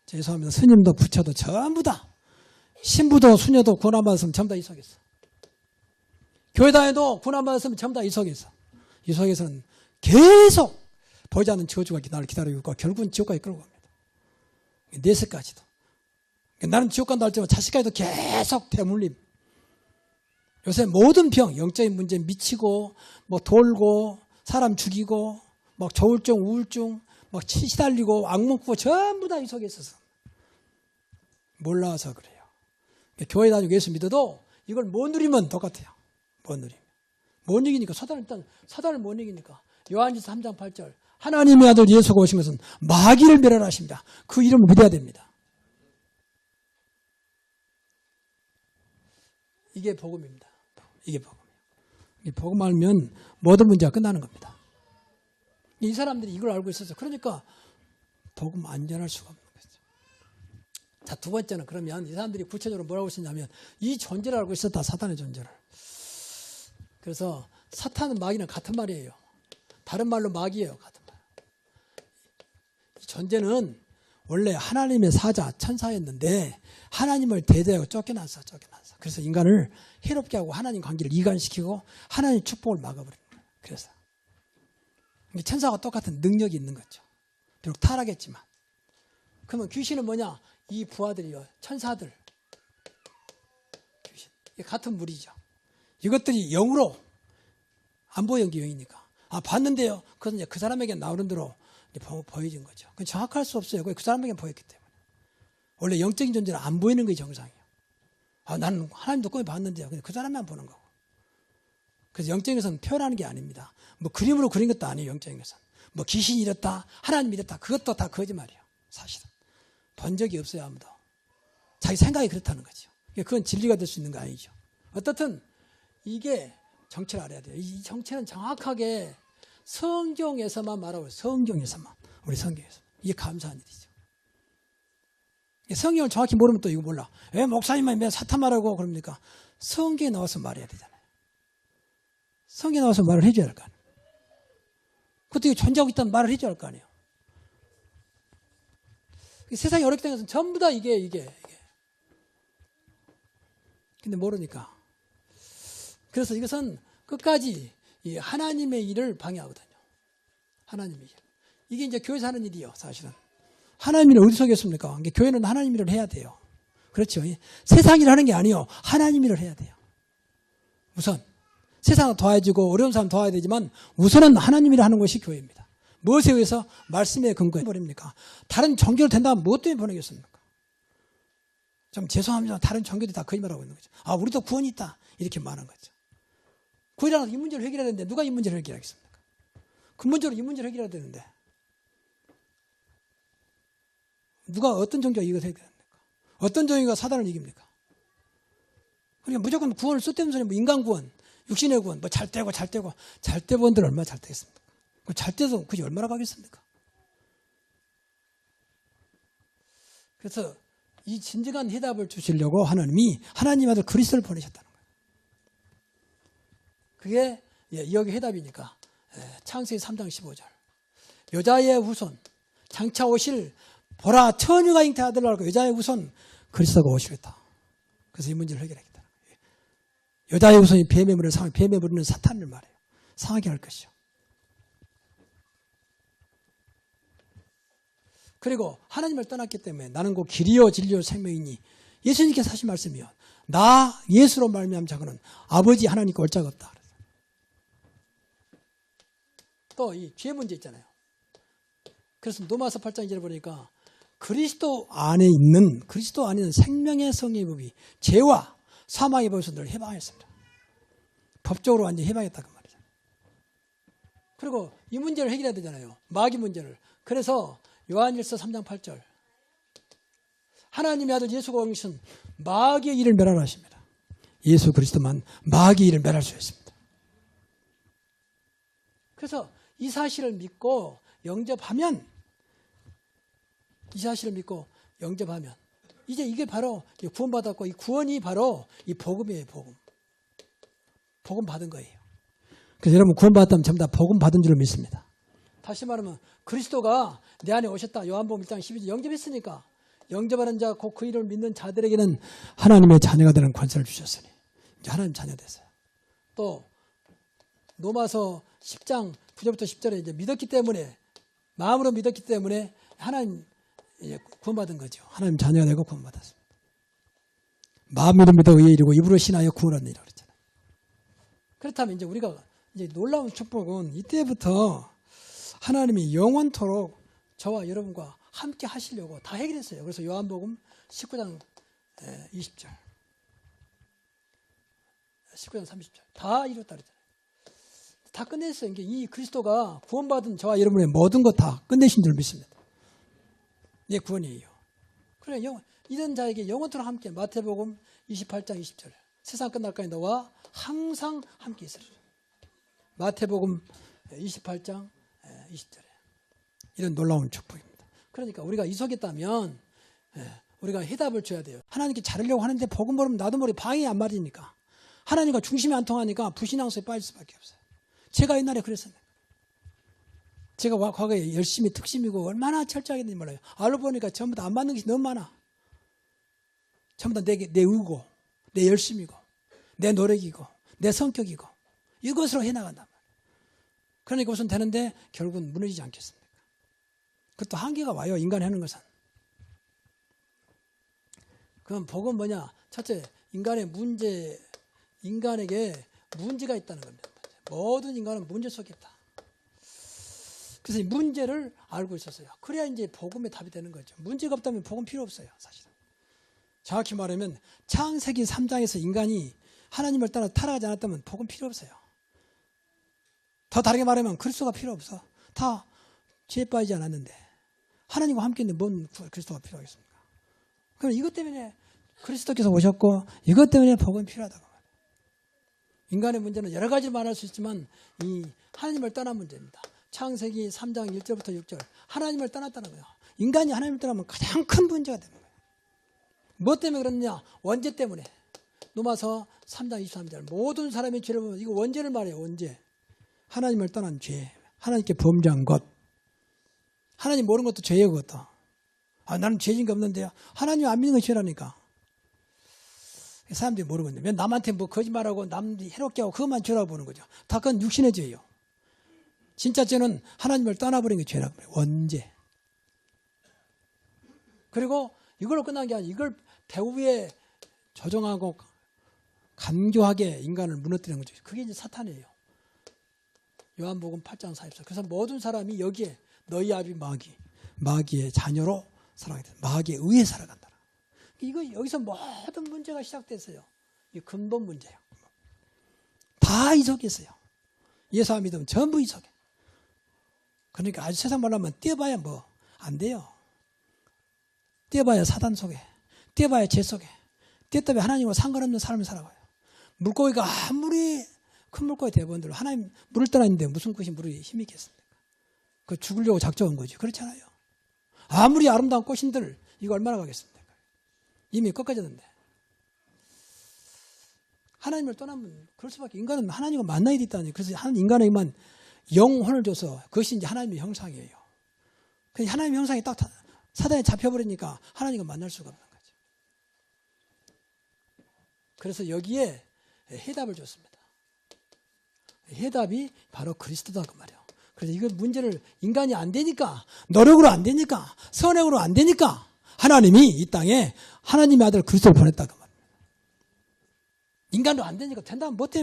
죄송합니다. 스님도 부처도 전부 다. 신부도 수녀도 고난받았으면 전부 다 이속에 있어. 교회 다녀도 고난받았으면 전부 다 이속에 있어. 이속에서는 계속 보이지 않는 저주가 나를 기다리고 있고 결국은 지옥까지 끌고 갑니다. 내세까지도. 나는 지옥 간다 할 때만 자식까지도 계속 대물림. 요새 모든 병, 영적인 문제 미치고, 뭐 돌고, 사람 죽이고, 막 조울증, 우울증, 막 시달리고, 악몽 꾸고 전부 다 이 속에 있어서. 몰라서 그래요. 교회 다니고 예수 믿어도 이걸 못 누리면 똑같아요. 못 누리면. 못 이기니까, 사단을 못 이기니까. 요한일서 3장 8절. 하나님의 아들 예수가 오신 것은 마귀를 멸하십니다. 그 이름을 믿어야 됩니다. 이게 복음입니다. 이게 복음이에요. 이 복음 알면 모든 문제가 끝나는 겁니다. 이 사람들이 이걸 알고 있어서 그러니까 복음 안전할 수가 없는 거죠. 자, 두 번째는 그러면 이 사람들이 구체적으로 뭐라고 쓰냐면 이 존재를 알고 있었다. 사탄의 존재를. 그래서 사탄은 마귀는 같은 말이에요. 다른 말로 마귀예요. 같은 말. 이 존재는 원래 하나님의 사자, 천사였는데 하나님을 대대하고 쫓겨났어. 그래서 인간을 해롭게 하고 하나님 관계를 이간시키고 하나님 축복을 막아버린 거예요. 그래서 천사와 똑같은 능력이 있는 거죠. 비록 타락했지만. 그러면 귀신은 뭐냐? 이 부하들이요. 천사들. 귀신. 이게 같은 무리죠. 이것들이 영으로 안 보이는 게 영이니까. 아, 봤는데요. 그것은 이제 그 사람에게 나오는 대로 이제 보여진 거죠. 그건 정확할 수 없어요. 그 사람에게 보였기 때문에. 원래 영적인 존재는 안 보이는 게 정상이에요. 아, 나는 하나님도 꿈에 봤는데요. 근데 그 사람만 보는 거고. 그래서 영적인 것은 표현하는 게 아닙니다. 뭐 그림으로 그린 것도 아니에요. 영적인 것은. 뭐 귀신이 이랬다, 하나님이 이랬다. 그것도 다 거짓말이에요. 사실은. 본 적이 없어요. 아무도. 자기 생각이 그렇다는 거죠. 그건 진리가 될 수 있는 거 아니죠. 어떻든 이게 정체를 알아야 돼요. 이 정체는 정확하게 성경에서만 말하고 있어요. 성경에서만. 우리 성경에서. 이게 감사한 일이죠. 성경을 정확히 모르면 또 이거 몰라. 왜 목사님만 왜 사탄 말하고 그럽니까? 성경에 나와서 말해야 되잖아요. 성경에 나와서 말을 해줘야 할 거 아니에요. 그것도 존재하고 있다는 말을 해줘야 할 거 아니에요. 세상이 어렵게 된 것은 전부 다 이게. 근데 모르니까. 그래서 이것은 끝까지 이 하나님의 일을 방해하거든요. 하나님의 일. 이게 이제 교회에서 하는 일이에요, 사실은. 하나님 일을 어디서 하겠습니까? 교회는 하나님 일을 해야 돼요. 그렇죠. 세상 일을 하는 게 아니에요. 하나님 일을 해야 돼요. 우선. 세상은 도와주고 어려운 사람 도와야 되지만 우선은 하나님 일을 하는 것이 교회입니다. 무엇에 의해서? 말씀에 근거해 버립니까? 다른 종교를 된다면 무엇 때문에 보내겠습니까? 좀 죄송합니다. 다른 종교들이 다 거짓말하고 있는 거죠. 아, 우리도 구원이 있다. 이렇게 말하는 거죠. 구원이라는 이 문제를 해결해야 되는데 누가 이 문제를 해결하겠습니까? 근본적으로 이 문제를 해결해야 되는데 누가 어떤 종교가 이것을 해결합니까? 어떤 종교가 사단을 이깁니까? 그러니까 무조건 구원을 쓸데없는 소리, 뭐 인간 구원, 육신의 구원, 뭐 잘 되고 분들 얼마나 잘 되겠습니까? 잘 돼서 그게 얼마나 가겠습니까? 그래서 이 진정한 해답을 주시려고 하나님이 하나님 아들 그리스도를 보내셨다는 거예요. 그게 여기 해답이니까 창세기 3장 15절 여자의 후손 장차 오실 보라 처녀가 잉태 아들을 낳고 여자의 후손 그리스도가 오시겠다. 그래서 이 문제를 해결하겠다. 여자의 후손이 뱀의 물을 상하게 뱀의 물은 사탄을 말해요. 상하게 할 것이요. 그리고 하나님을 떠났기 때문에 나는 곧 길이요 진리요 생명이니 예수님께서 하신 말씀이요. 나 예수로 말미암은 자고는 아버지 하나님께 올 자가 없다. 또 이 죄 문제 있잖아요. 그래서 로마서 8장 2절에 보니까 그리스도 안에 있는 생명의 성령의 법이 죄와 사망의 법에서 늘 해방했습니다. 법적으로 완전히 해방했다 그 말이죠. 그리고 이 문제를 해결해야 되잖아요. 마귀 문제를. 그래서 요한일서 3장 8절 하나님의 아들 예수가 오신 마귀의 일을 멸하라 하십니다. 예수 그리스도만 마귀의 일을 멸할 수 있습니다. 그래서 이 사실을 믿고 영접하면 이제 이게 바로 구원받았고 이 구원이 바로 이 복음이에요. 복음 받은 거예요. 그래서 여러분 구원받았다면 전부 다 복음 받은 줄로 믿습니다. 다시 말하면 그리스도가 내 안에 오셨다. 요한복음 1장 12절 영접했으니까 영접하는 자 곧 그 이름을 믿는 자들에게는 하나님의 자녀가 되는 권세를 주셨으니 이제 하나님 자녀 됐어요. 또 로마서 10장 9절부터 10절에 이제 믿었기 때문에 마음으로 믿었기 때문에 하나님 구원받은 거죠. 하나님 자녀가 되고 구원받았습니다. 마음으로 믿어 의에 이르고 입으로 신하여 구원 얻느니라 그랬잖아요. 그렇다면 이제 우리가 이제 놀라운 축복은 이때부터 하나님이 영원토록 저와 여러분과 함께 하시려고 다 해결했어요. 그래서 요한복음 19장 20절 19장 30절 다 이뤘다 그랬잖아요. 다 끝냈어요. 이 그리스도가 구원받은 저와 여러분의 모든 것 다 끝내신 줄 믿습니다. 이게 구원이에요. 그래 이런 자에게 영원토록 함께 마태복음 28장 20절 세상 끝날까지 너와 항상 함께 있으리라. 마태복음 28장 20절에 이런 놀라운 축복입니다. 그러니까 우리가 이속했다면 우리가 해답을 줘야 돼요. 하나님께 잘하려고 하는데 복음 모르면 나도 모르게 방이 안 맞으니까 하나님과 중심이 안 통하니까 불신앙소에 빠질 수밖에 없어요. 제가 옛날에 그랬어요. 제가 과거에 열심히 특심이고 얼마나 철저하게 했는지 몰라요. 알고 보니까 전부 다 안 맞는 것이 너무 많아. 전부 다 내 의고 내 열심이고 내 노력이고 내 성격이고 이것으로 해나간단 말이에요. 그러니까 우선 되는데 결국은 무너지지 않겠습니까? 그것도 한계가 와요. 인간이 하는 것은. 그럼 복은 뭐냐? 첫째, 인간에게 문제가 있다는 겁니다. 모든 인간은 문제 속에 있다. 그래서 이 문제를 알고 있었어요. 그래야 이제 복음의 답이 되는 거죠. 문제가 없다면 복음 필요 없어요. 사실은. 정확히 말하면 창세기 3장에서 인간이 하나님을 따라 타락하지 않았다면 복음 필요 없어요. 더 다르게 말하면 그리스도가 필요 없어. 다 죄에 빠지지 않았는데 하나님과 함께 있는데 뭔 그리스도가 필요하겠습니까? 그럼 이것 때문에 그리스도께서 오셨고 이것 때문에 복음이 필요하다고 말해요. 인간의 문제는 여러 가지 말할 수 있지만 이 하나님을 떠난 문제입니다. 창세기 3장 1절부터 6절 하나님을 떠났다는 거예요. 인간이 하나님을 떠나면 가장 큰 문제가 되는 거예요. 뭐 때문에 그러느냐? 원죄 때문에. 로마서 3장 23절 모든 사람의 죄를 보면 이거 원죄를 말해요. 원죄. 하나님을 떠난 죄. 하나님께 범죄한 것. 하나님 모르는 것도 죄예요. 그것도. 나는 죄진 게 없는데요. 하나님 안 믿는 건 죄라니까. 사람들이 모르거든요. 왜 남한테 뭐 거짓말하고 남들이 해롭게 하고 그것만 죄라고 보는 거죠. 다 그건 육신의 죄예요. 진짜 죄는 하나님을 떠나버린 게 죄라고 그래요. 원죄. 그리고 이걸로 끝난 게 아니라 이걸 배후에 조정하고 간교하게 인간을 무너뜨리는 거죠. 그게 이제 사탄이에요. 요한복음 8장 44. 그래서 모든 사람이 여기에 너희 아비 마귀의 자녀로 살아가게 된다. 마귀에 의해 살아간다. 이거 여기서 모든 문제가 시작됐어요. 이 근본 문제예요. 다 이속했어요. 예수 안 믿으면 전부 이속해. 그러니까 아주 세상 말로 하면 뛰어봐야 뭐 안 돼요. 뛰어봐야 사단 속에, 뛰어봐야 죄 속에, 때때에 하나님과 상관없는 삶을 살아가요. 물고기가 아무리 큰 물고기 대부분들 하나님 물을 떠나는데 무슨 것이 물에 힘이 있겠습니까? 그 죽으려고 작정한 거지. 그렇잖아요. 아무리 아름다운 꽃인들 이거 얼마나 가겠습니까? 이미 꺾어졌는데. 하나님을 떠나면 그럴 수밖에. 인간은 하나님과 만나야 됐다니. 그래서 인간에게만 영혼을 줘서 그것이 이제 하나님의 형상이에요. 그래서 하나님의 형상이 딱 사단에 잡혀버리니까 하나님과 만날 수가 없는 거죠. 그래서 여기에 해답을 줬습니다. 해답이 바로 그리스도다 그 말이에요. 그래서 이거 문제를 인간이 안 되니까, 노력으로 안 되니까, 선행으로 안 되니까 하나님이 이 땅에 하나님의 아들 그리스도를 보냈다 그 말이에요. 인간도 안 되니까 된다면 못해.